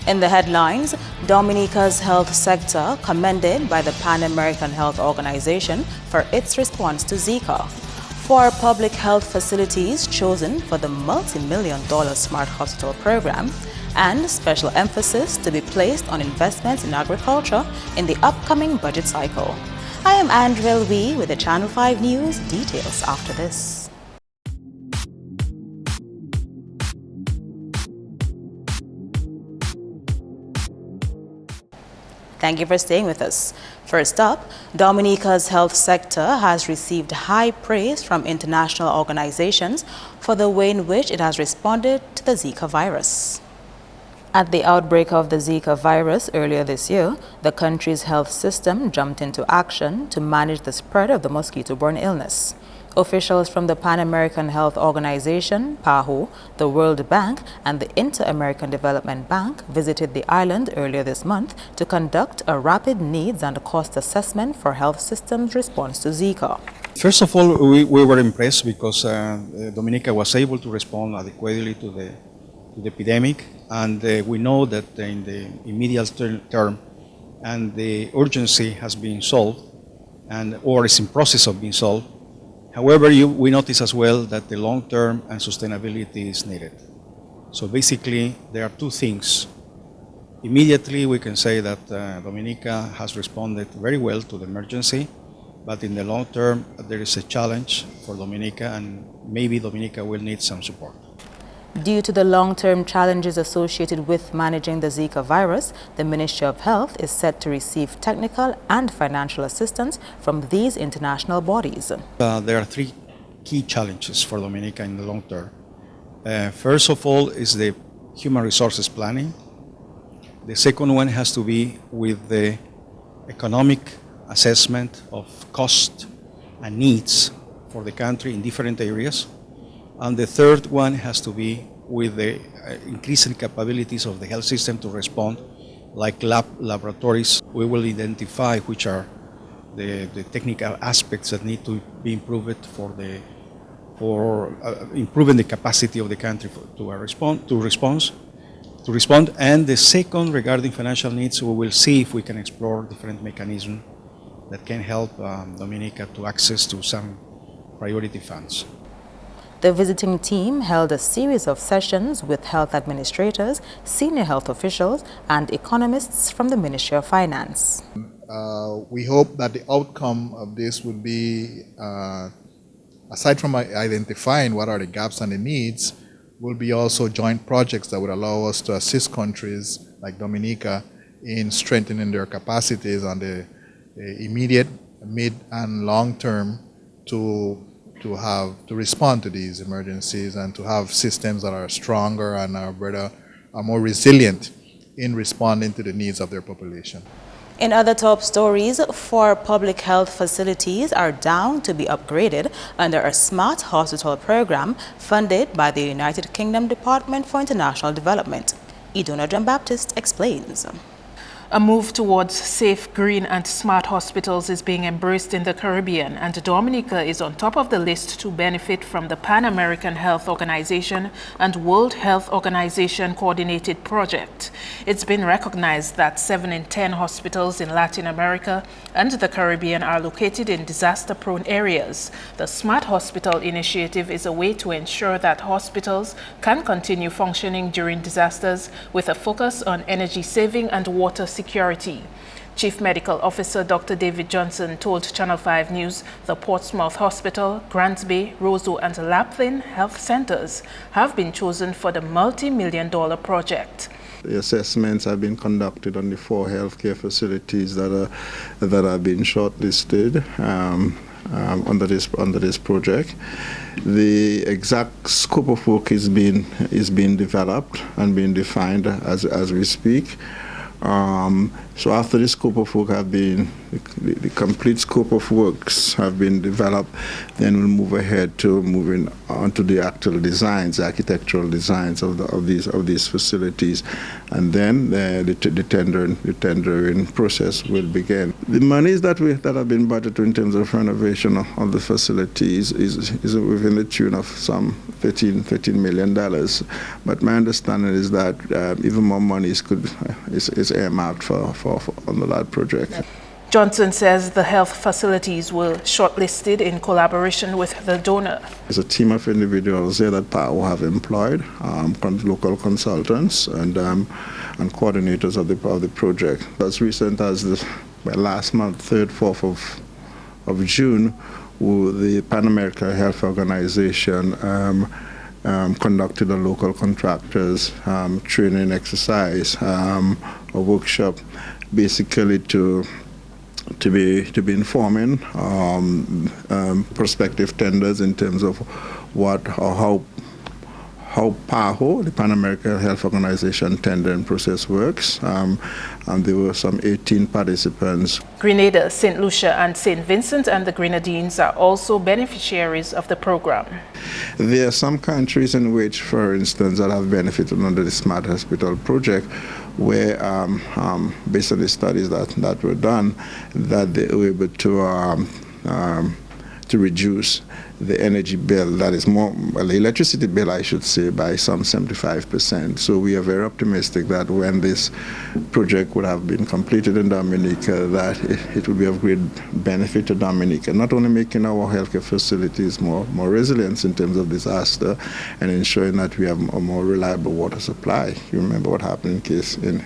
In the headlines, Dominica's health sector commended by the Pan American Health Organization for its response to Zika. 4 public health facilities chosen for the multi-million-dollar Smart Hospital program, and special emphasis to be placed on investments in agriculture in the upcoming budget cycle. I am Andrel Wee with the Channel 5 News. Details after this. Thank you for staying with us. First up, Dominica's health sector has received high praise from international organizations for the way in which it has responded to the Zika virus. At the outbreak of the Zika virus earlier this year, the country's health system jumped into action to manage the spread of the mosquito-borne illness. Officials from the Pan American Health Organization, PAHO, the World Bank, and the Inter-American Development Bank visited the island earlier this month to conduct a rapid needs and cost assessment for health systems' response to Zika. First of all, we were impressed because Dominica was able to respond adequately to the epidemic, and we know that in the immediate term and the urgency has been solved or is in process of being solved. However, we notice as well that the long-term and sustainability is needed. So basically, there are 2 things. Immediately, we can say that Dominica has responded very well to the emergency, but in the long term, there is a challenge for Dominica, and maybe Dominica will need some support. Due to the long-term challenges associated with managing the Zika virus, the Ministry of Health is set to receive technical and financial assistance from these international bodies. There are 3 key challenges for Dominica in the long term. First of all is the human resources planning. The second one has to be with the economic assessment of cost and needs for the country in different areas. And the third one has to be with the increasing capabilities of the health system to respond, like laboratories. We will identify which are the technical aspects that need to be improved for improving the capacity of the country to respond. And the second, regarding financial needs, we will see if we can explore different mechanisms that can help Dominica to access to some priority funds. The visiting team held a series of sessions with health administrators, senior health officials, and economists from the Ministry of Finance. We hope that the outcome of this would be, aside from identifying what are the gaps and the needs, will be also joint projects that would allow us to assist countries like Dominica in strengthening their capacities on the immediate, mid, and long term to respond to these emergencies and to have systems that are stronger and are more resilient in responding to the needs of their population. In other top stories, 4 public health facilities are down to be upgraded under a Smart Hospital program funded by the United Kingdom Department for International Development. Iduna John-Baptist explains. A move towards safe, green and smart hospitals is being embraced in the Caribbean, and Dominica is on top of the list to benefit from the Pan American Health Organization and World Health Organization coordinated project. It's been recognized that 7 in 10 hospitals in Latin America and the Caribbean are located in disaster-prone areas. The Smart Hospital initiative is a way to ensure that hospitals can continue functioning during disasters with a focus on energy saving and water security. Chief Medical Officer Dr. David Johnson told Channel 5 News the Portsmouth Hospital, Grants Bay, Roseau and Lapthyn health centers have been chosen for the multi-million-dollar project. The assessments have been conducted on the 4 healthcare facilities that have been shortlisted under this project. The exact scope of work is being developed and being defined as we speak. So after the scope of work have been the complete scope of works have been developed, then we'll move ahead to moving on to the actual designs, the architectural designs of these facilities, and then the tendering process will begin. The monies that have been budgeted in terms of renovation of the facilities is within the tune of some $13 million. But my understanding is that even more money is earmarked for under that project. Johnson says the health facilities were shortlisted in collaboration with the donor. There's a team of individuals here that PAHO have employed, local consultants and coordinators of the project. As recent as last month, 3rd, 4th of June, the Pan American Health Organization conducted a local contractors training exercise, a workshop, basically to be informing prospective tenders in terms of what or how PAHO, the Pan American Health Organization tendering process works. And there were some 18 participants. Grenada, St. Lucia and St. Vincent and the Grenadines are also beneficiaries of the program. There are some countries in which, for instance, that have benefited under the Smart Hospital project, where, based on the studies that were done, that they were able to reduce the energy bill, that is the electricity bill, I should say, by some 75%. So we are very optimistic that when this project would have been completed in Dominica, that it will be of great benefit to Dominica, not only making our healthcare facilities more resilient in terms of disaster and ensuring that we have a more reliable water supply. You remember what happened in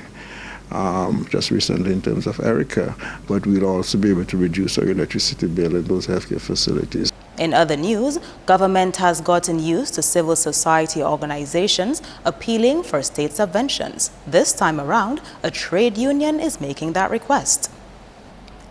just recently in terms of Erica, but we'll also be able to reduce our electricity bill in those healthcare facilities. In other news, government has gotten used to civil society organizations appealing for state subventions. This time around, a trade union is making that request.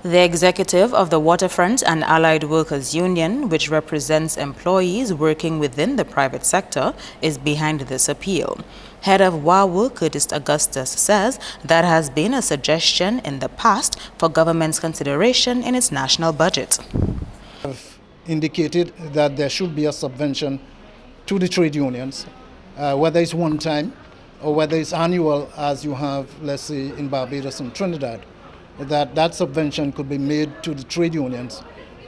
The executive of the Waterfront and Allied Workers Union, which represents employees working within the private sector, is behind this appeal. Head of WAWU, Curtis Augustus, says that has been a suggestion in the past for government's consideration in its national budget. Indicated that there should be a subvention to the trade unions, whether it's one time or whether it's annual, as you have, let's say, in Barbados and Trinidad, that subvention could be made to the trade unions.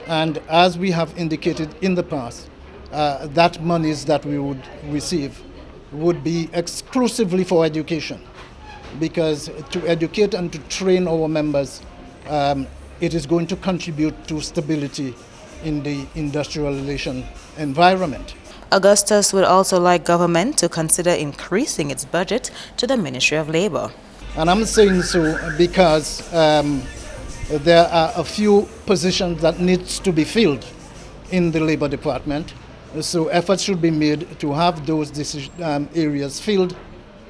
And as we have indicated in the past, that monies that we would receive would be exclusively for education, because to educate and to train our members, it is going to contribute to stability in the industrial relation environment. Augustus would also like government to consider increasing its budget to the Ministry of Labor. And I'm saying so because there are a few positions that needs to be filled in the Labor Department. So efforts should be made to have those areas filled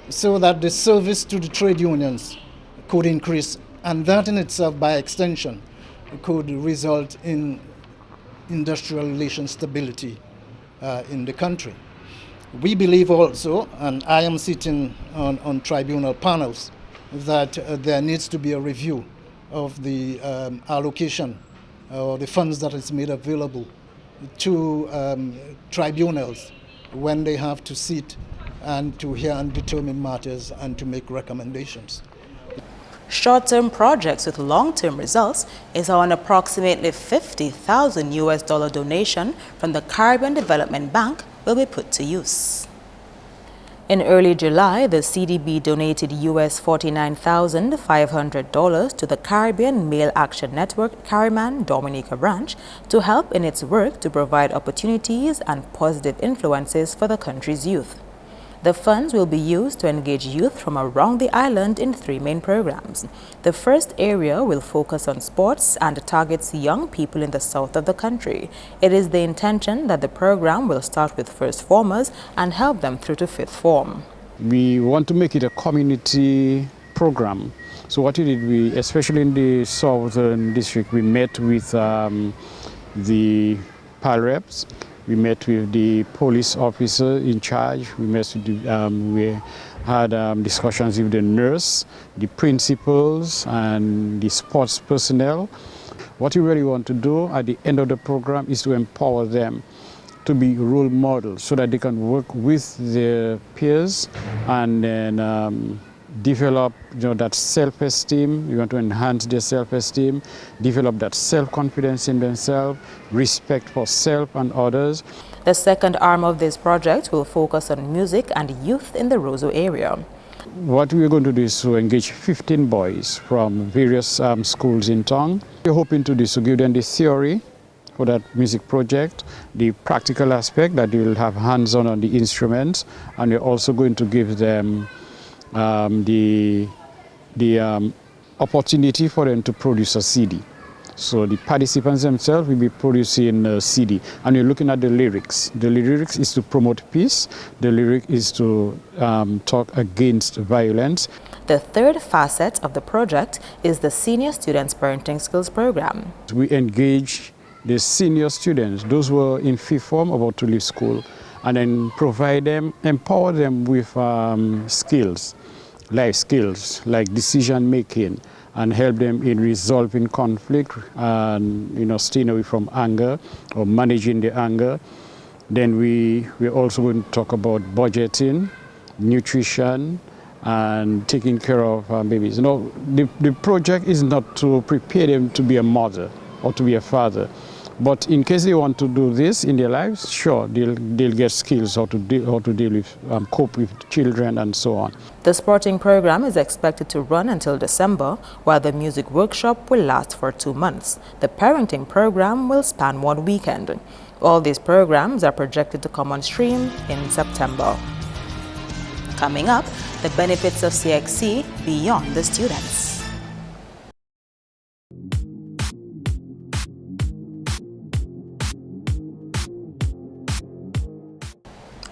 so that the service to the trade unions could increase, and that in itself, by extension, could result in industrial relation stability in the country. We believe also, and I am sitting on tribunal panels, that there needs to be a review of the allocation or the funds that is made available to tribunals when they have to sit and to hear and determine matters and to make recommendations. Short-term projects with long-term results is how an approximately $50,000 donation from the Caribbean Development Bank will be put to use. In early July, the CDB donated $49,500 to the Caribbean Male Action Network Cariman Dominica branch to help in its work to provide opportunities and positive influences for the country's youth. The funds will be used to engage youth from around the island in 3 main programs. The first area will focus on sports and targets young people in the south of the country. It is the intention that the program will start with first formers and help them through to 5th form. We want to make it a community program. So what we did, especially in the southern district, we met with the PAL reps. We met with the police officer in charge. We met with had discussions with the nurse, the principals, and the sports personnel. What we really want to do at the end of the program is to empower them to be role models so that they can work with their peers and then develop that self-esteem. We want to enhance their self-esteem, develop that self-confidence in themselves, respect for self and others. The second arm of this project will focus on music and youth in the Roseau area. What we're going to do is to engage 15 boys from various schools in town. We're hoping to do is to give them the theory for that music project, the practical aspect that they will have hands-on on the instruments, and we're also going to give them the opportunity for them to produce a CD. So the participants themselves will be producing a CD, and you're looking at the lyrics. The lyrics is to promote peace. The lyric is to talk against violence. The third facet of the project is the Senior Students Parenting Skills Program. We engage the senior students, those who are in fifth form about to leave school, and then provide them, empower them with skills, life skills like decision making, and help them in resolving conflict and staying away from anger or managing the anger. Then we're also going to talk about budgeting, nutrition, and taking care of babies. The project is not to prepare them to be a mother or to be a father, but in case they want to do this in their lives, sure, they'll get skills how to deal with, cope with children and so on. The sporting program is expected to run until December, while the music workshop will last for 2 months. The parenting program will span 1 weekend. All these programs are projected to come on stream in September. Coming up, the benefits of CXC beyond the students.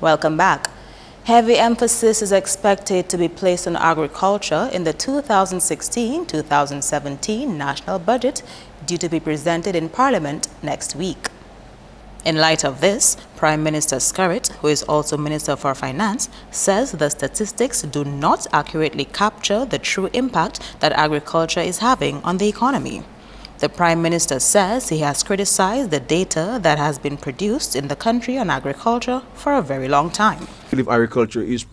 Welcome back. Heavy emphasis is expected to be placed on agriculture in the 2016-2017 national budget due to be presented in Parliament next week. In light of this, Prime Minister Skerrit, who is also Minister for Finance, says the statistics do not accurately capture the true impact that agriculture is having on the economy. The Prime Minister says he has criticized the data that has been produced in the country on agriculture for a very long time. I believe agriculture is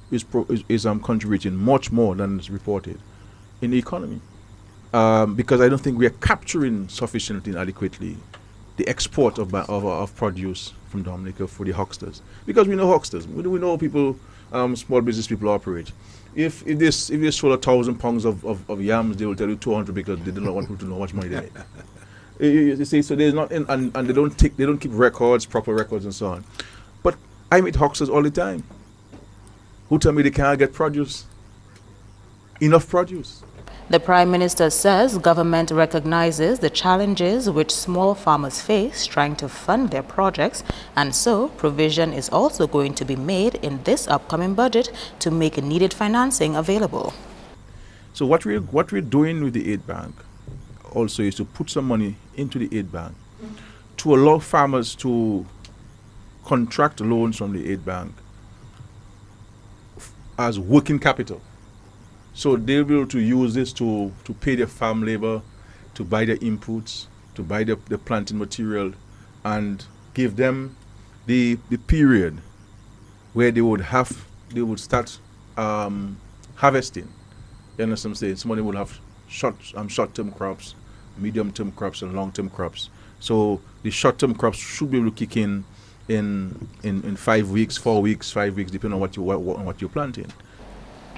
contributing much more than is reported in the economy, because I don't think we are capturing sufficiently and adequately the export of produce from Dominica for the hucksters, because we know hucksters, we know people, small business people operate. If they sold 1,000 pounds of yams, they will tell you 200 because they do not want people to know how much money they made. You see, so there's not, and they don't keep records, proper records, and so on. But I meet hucksters all the time who tell me they can't get produce, enough produce. The Prime Minister says government recognizes the challenges which small farmers face trying to fund their projects, and so provision is also going to be made in this upcoming budget to make needed financing available. So what we're doing with the aid bank also is to put some money into the aid bank to allow farmers to contract loans from the aid bank as working capital. So they'll be able to use this to pay their farm labor, to buy their inputs, to buy the planting material, and give them the period where they would start harvesting. You understand what I'm saying? Somebody would have short-term crops, medium-term crops, and long-term crops. So the short-term crops should be able to kick in 5 weeks, 4 weeks, 5 weeks, depending on what you're planting.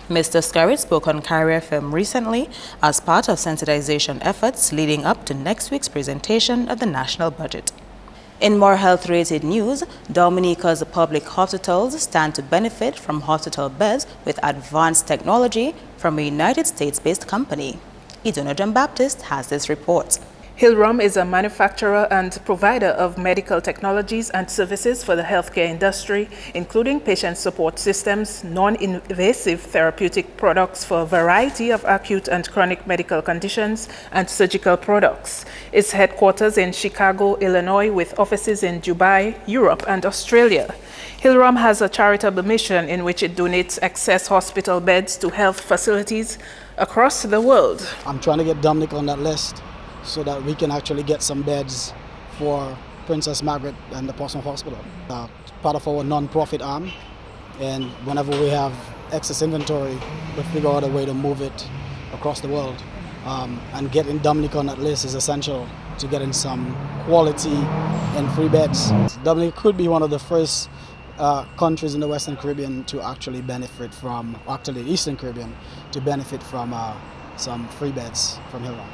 Mr. Skerrit spoke on Carrier FM recently as part of sensitization efforts leading up to next week's presentation of the national budget. In more health-related news, Dominica's public hospitals stand to benefit from hospital beds with advanced technology from a United States-based company. Iduna John Baptist has this report. Hillrom is a manufacturer and provider of medical technologies and services for the healthcare industry, including patient support systems, non-invasive therapeutic products for a variety of acute and chronic medical conditions, and surgical products. Its headquarters in Chicago, Illinois, with offices in Dubai, Europe, and Australia. Hillrom has a charitable mission in which it donates excess hospital beds to health facilities across the world. I'm trying to get Dominic on that list so that we can actually get some beds for Princess Margaret and the Portsmouth Hospital. Part of our non-profit arm, and whenever we have excess inventory, we figure out a way to move it across the world. And getting Dominic on that list is essential to getting some quality and free beds. Dominic could be one of the first countries in the Western Caribbean to actually benefit from, actually Eastern Caribbean, to benefit from some free beds from Hillrom.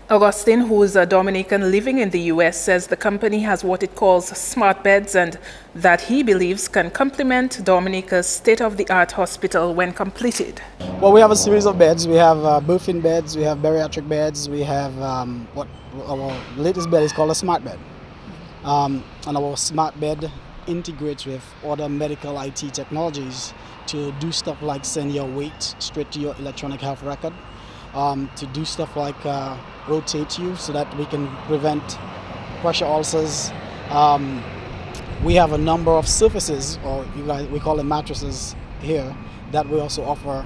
Augustine, who is a Dominican living in the U.S., says the company has what it calls smart beds and that he believes can complement Dominica's state-of-the-art hospital when completed. Well, we have a series of beds. We have birthing beds, we have bariatric beds, we have what our latest bed is called a smart bed. And our smart bed integrates with other medical IT technologies to do stuff like send your weight straight to your electronic health record, to do stuff like rotate you so that we can prevent pressure ulcers. We have a number of surfaces, or we call them mattresses here, that we also offer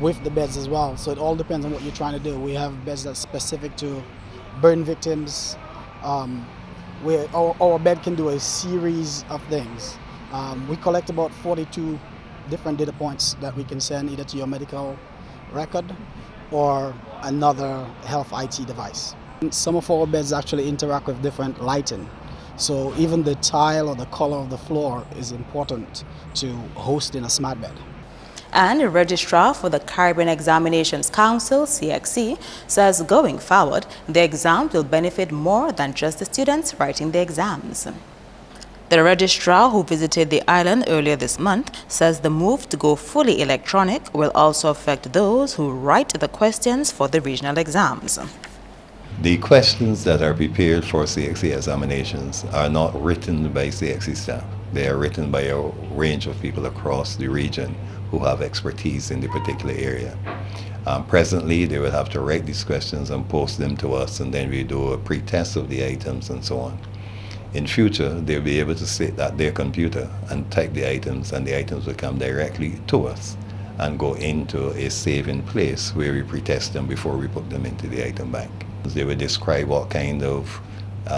with the beds as well. So it all depends on what you're trying to do. We have beds that's specific to burn victims. Our bed can do a series of things. We collect about 42 different data points that we can send either to your medical record or another health IT device. Some of our beds actually interact with different lighting. So even the tile or the color of the floor is important to host in a smart bed. And the Registrar for the Caribbean Examinations Council, CXC, says going forward, the exams will benefit more than just the students writing the exams. The registrar, who visited the island earlier this month, says the move to go fully electronic will also affect those who write the questions for the regional exams. The questions that are prepared for CXC examinations are not written by CXC staff. They are written by a range of people across the region who have expertise in the particular area. Presently, they will have to write these questions and post them to us, and then we do a pre-test of the items and so on. In future, they'll be able to sit at their computer and type the items, and the items will come directly to us and go into a saving place where we pre-test them before we put them into the item bank. They will describe what kind of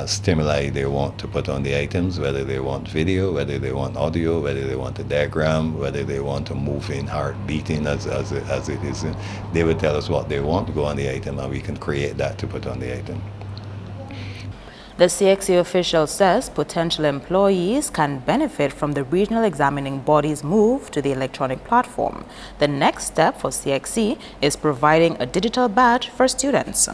stimuli they want to put on the items, whether they want video, whether they want audio, whether they want a diagram, whether they want a moving heart beating as it is. They will tell us what they want to go on the item, and we can create that to put on the item. The CXC official says potential employees can benefit from the regional examining body's move to the electronic platform. The next step for CXC is providing a digital badge for students.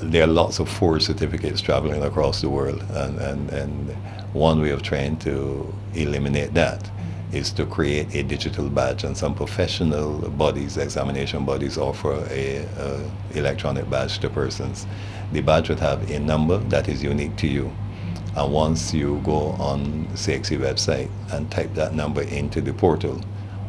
There are lots of forged certificates traveling across the world, and one way of trying to eliminate that is to create a digital badge, and some professional bodies, examination bodies, offer a electronic badge to persons. The badge would have a number that is unique to you, and once you go on the CXC website and type that number into the portal,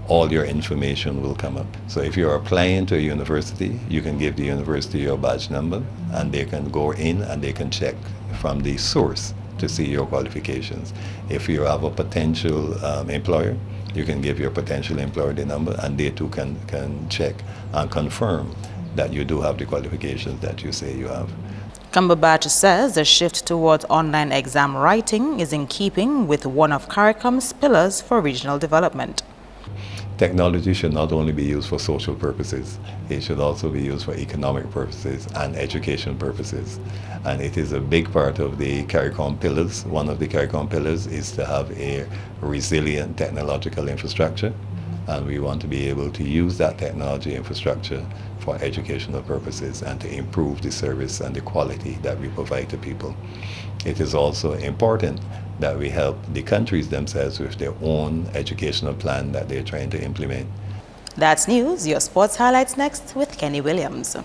all your information will come up. So if you're applying to a university, you can give the university your badge number, and they can go in and they can check from the source to see your qualifications. If you have a potential employer, you can give your potential employer the number, and they too can check and confirm that you do have the qualifications that you say you have. Cumberbatch says the shift towards online exam writing is in keeping with one of CARICOM's pillars for regional development. Technology should not only be used for social purposes, it should also be used for economic purposes and education purposes. And it is a big part of the CARICOM pillars. One of the CARICOM pillars is to have a resilient technological infrastructure, and we want to be able to use that technology infrastructure for educational purposes and to improve the service and the quality that we provide to people. It is also important that we help the countries themselves with their own educational plan that they're trying to implement. That's news. Your sports highlights next with Kenny Williams.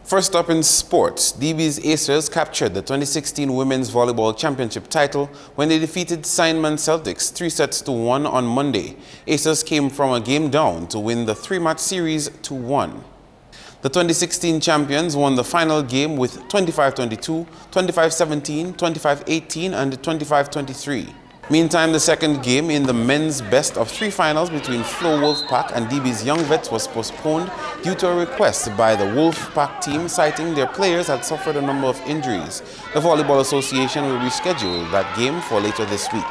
First up in sports, DB's Acers captured the 2016 Women's Volleyball Championship title when they defeated Steinman Celtics 3-1 on Monday. Acers came from a game down to win the three-match series 2-1. The 2016 champions won the final game with 25-22, 25-17, 25-18 and 25-23. Meantime, the second game in the men's best-of-3 finals between Flo Wolfpack and DB's Young Vets was postponed due to a request by the Wolfpack team citing their players had suffered a number of injuries. The Volleyball Association will reschedule that game for later this week.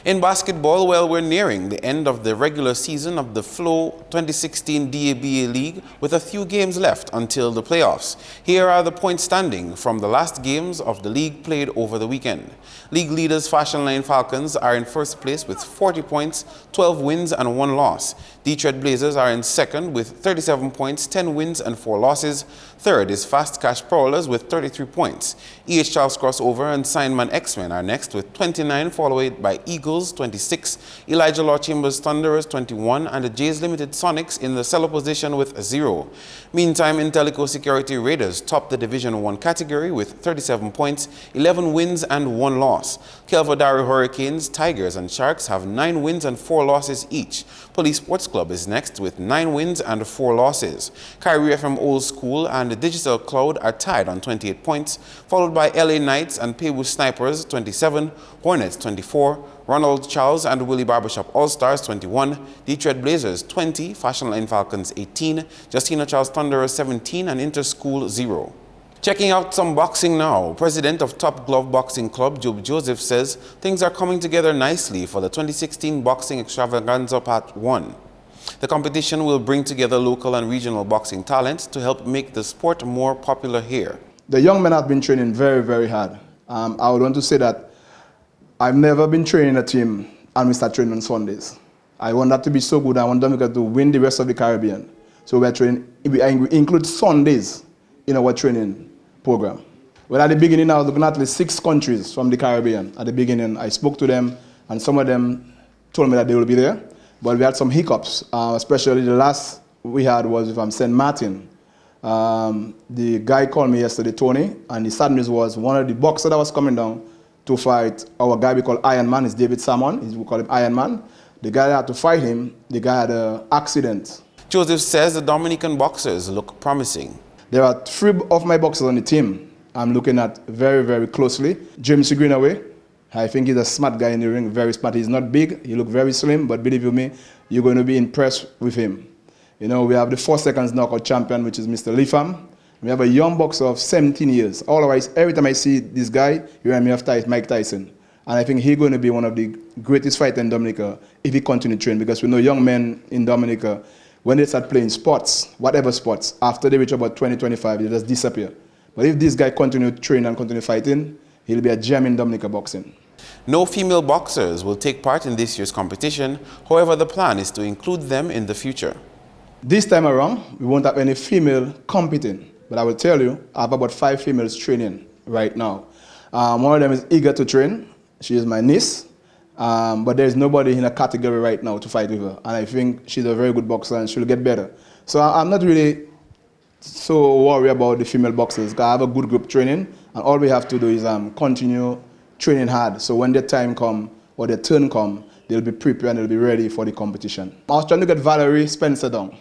In basketball, well, we're nearing the end of the regular season of the Flow 2016 DABA League with a few games left until the playoffs. Here are the point standing from the last games of the league played over the weekend. League leaders Fashion Line Falcons are in first place with 40 points, 12 wins and 1 loss. Detroit Blazers are in second with 37 points, 10 wins and 4 losses. Third is Fast Cash Prowlers with 33 points. E.H. Charles Crossover and Signman X-Men are next with 29, followed by Eagles 26, Elijah Law Chambers Thunderers 21, and the Jays Limited Sonics in the cellar position with 0. Meantime, Intellico Security Raiders top the Division 1 category with 37 points, 11 wins and 1 loss. Kelvedare Hurricanes, Tigers and Sharks have 9 wins and 4 losses each. Police Sports Club is next with 9 wins and 4 losses. Kyrie FM Old School and the Digital Cloud are tied on 28 points, followed by LA Knights and Pebu Snipers 27, Hornets 24, Ronald Charles and Willie Barbershop All-Stars 21, Detroit Blazers 20, Fashion Line Falcons 18, Justina Charles Thunderers 17 and Interschool 0. Checking out some boxing now, President of Top Glove Boxing Club, Job Joseph, says things are coming together nicely for the 2016 Boxing Extravaganza Part 1. The competition will bring together local and regional boxing talent to help make the sport more popular here. The young men have been training very, very hard. I would want to say that I've never been training a team and we start training on Sundays. I want that to be so good. I want Dominica to win the rest of the Caribbean. So we're training, we include Sundays in our training program. Well, at the beginning, I was looking at least 6 countries from the Caribbean. At the beginning, I spoke to them, and some of them told me that they will be there. But we had some hiccups, especially the last we had was from St. Martin. The guy called me yesterday, Tony, and the sad news was one of the boxers that was coming down to fight our guy we call Iron Man, is David Salmon, we call him Iron Man. The guy that had to fight him, the guy had an accident. Joseph says the Dominican boxers look promising. There are 3 of my boxers on the team I'm looking at very, very closely. James Greenaway, I think he's a smart guy in the ring, very smart. He's not big, he looks very slim, but believe you me, you're going to be impressed with him. You know, we have the 4 seconds knockout champion, which is Mr. Lifam. We have a young boxer of 17 years. Otherwise, every time I see this guy, you remind me of Mike Tyson. And I think he's going to be one of the greatest fighters in Dominica if he continues to train, because we know young men in Dominica, when they start playing sports, whatever sports, after they reach about 20, 25, they just disappear. But if this guy continues to train and continue fighting, he'll be a gem in Dominica boxing. No female boxers will take part in this year's competition. However, the plan is to include them in the future. This time around, we won't have any female competing. But I will tell you, I have about 5 females training right now. One of them is eager to train. She is my niece. But there's nobody in a category right now to fight with her. And I think she's a very good boxer and she'll get better. So I'm not really so worried about the female boxers, because I have a good group training. And all we have to do is continue training hard. So when their time comes or their turn comes, they'll be prepared and they'll be ready for the competition. I was trying to get Valerie Spencer down.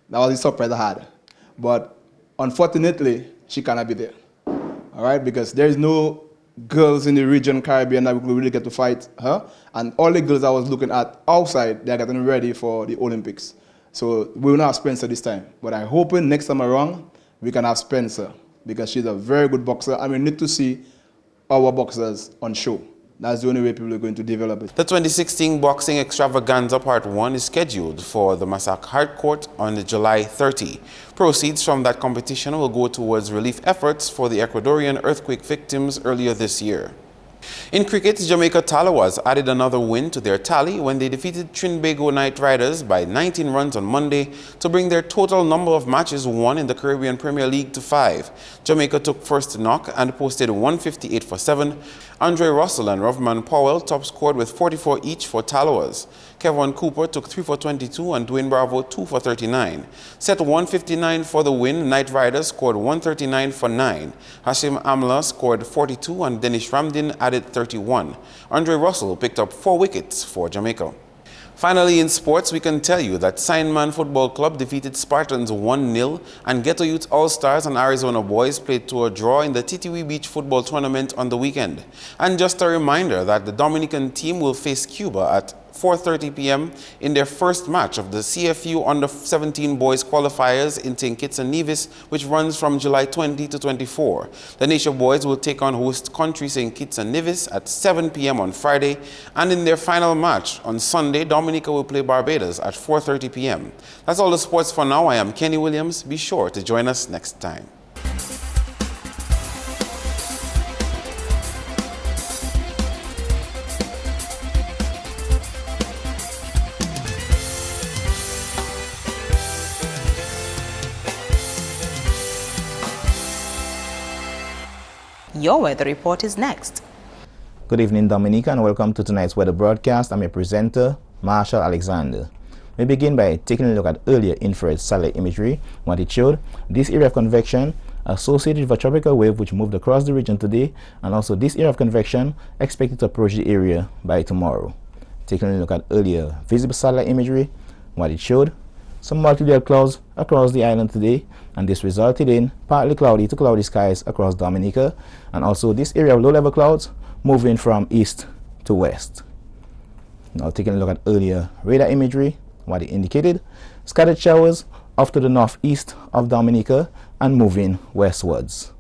That was the surprise I had. But unfortunately, she cannot be there. All right, because there is no girls in the region Caribbean that we could really get to fight her. And all the girls I was looking at outside, they're getting ready for the Olympics. So we will not have Spencer this time. But I'm hoping next time around, we can have Spencer, because she's a very good boxer. And we need to see our boxers on show. That's the only way people are going to develop it. The 2016 Boxing Extravaganza Part 1 is scheduled for the Massac Hard Court on July 30. Proceeds from that competition will go towards relief efforts for the Ecuadorian earthquake victims earlier this year. In cricket, Jamaica Talawas added another win to their tally when they defeated Trinbago Knight Riders by 19 runs on Monday to bring their total number of matches won in the Caribbean Premier League to 5. Jamaica took first knock and posted 158 for 7. Andre Russell and Rovman Powell top scored with 44 each for Talawas. Kevon Cooper took 3 for 22 and Dwayne Bravo 2 for 39. Set 159 for the win. Knight Rider scored 139 for 9. Hashim Amla scored 42 and Dennis Ramdin added 31. Andre Russell picked up 4 wickets for Jamaica. Finally, in sports, we can tell you that Signman Football Club defeated Spartans 1-0 and Ghetto Youth All-Stars and Arizona Boys played to a draw in the Titiwi Beach Football Tournament on the weekend. And just a reminder that the Dominican team will face Cuba at 4:30 p.m. in their first match of the CFU Under-17 Boys qualifiers in St. Kitts and Nevis, which runs from July 20 to 24. The Nation Boys will take on host country St. Kitts and Nevis at 7 p.m. on Friday, and in their final match on Sunday, Dominica will play Barbados at 4:30 p.m. That's all the sports for now. I am Kenny Williams. Be sure to join us next time. Your weather report is next. Good evening, Dominica, and welcome to tonight's weather broadcast. I'm your presenter, Marshall Alexander. We begin by taking a look at earlier infrared satellite imagery. What it showed, this area of convection associated with a tropical wave which moved across the region today, and also this area of convection expected to approach the area by tomorrow. Taking a look at earlier visible satellite imagery, what it showed, some multi-layered clouds across the island today, and this resulted in partly cloudy to cloudy skies across Dominica, and also this area of low-level clouds moving from east to west. Now taking a look at earlier radar imagery, what it indicated, scattered showers off to the northeast of Dominica and moving westwards.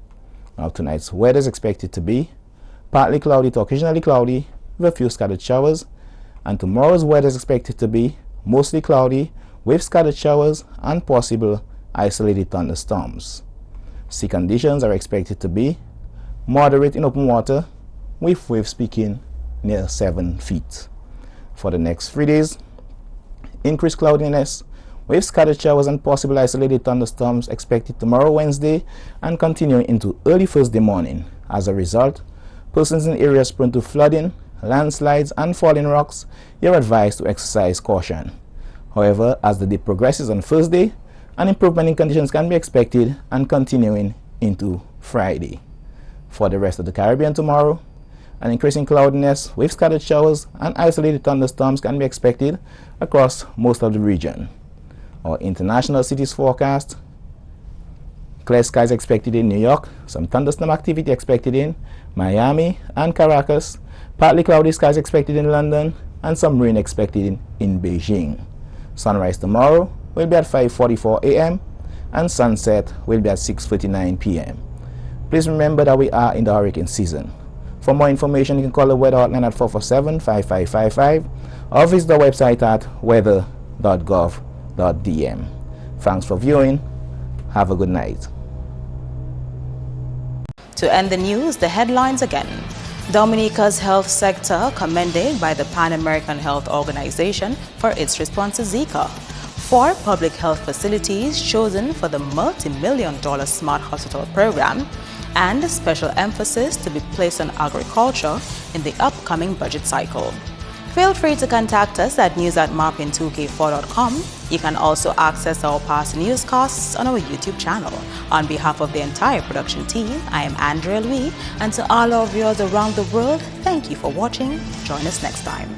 Now tonight's weather is expected to be partly cloudy to occasionally cloudy with a few scattered showers, and tomorrow's weather is expected to be mostly cloudy with scattered showers and possible isolated thunderstorms. Sea conditions are expected to be moderate in open water with waves peaking near 7 feet. For the next 3 days, increased cloudiness with scattered showers and possible isolated thunderstorms expected tomorrow Wednesday and continuing into early Thursday morning. As a result, persons in areas prone to flooding, landslides and falling rocks, you're advised to exercise caution. However, as the day progresses on Thursday, an improvement in conditions can be expected and continuing into Friday. For the rest of the Caribbean tomorrow, an increase in cloudiness with scattered showers and isolated thunderstorms can be expected across most of the region. Our international cities forecast: clear skies expected in New York, some thunderstorm activity expected in Miami and Caracas, partly cloudy skies expected in London, and some rain expected in Beijing. Sunrise tomorrow will be at 5:44 a.m. and sunset will be at 6:49 p.m. Please remember that we are in the hurricane season. For more information, you can call the weather hotline at 447-5555 or visit the website at weather.gov.dm. Thanks for viewing. Have a good night. To end the news, the headlines again. Dominica's health sector commended by the Pan American Health Organization for its response to Zika. 4 public health facilities chosen for the multi-million-dollar Smart Hospital program, and a special emphasis to be placed on agriculture in the upcoming budget cycle. Feel free to contact us at news@MarpinNewsJuly19th2k16. You can also access our past newscasts on our YouTube channel. On behalf of the entire production team, I am Andrea Louis, and to all our viewers around the world, thank you for watching. Join us next time.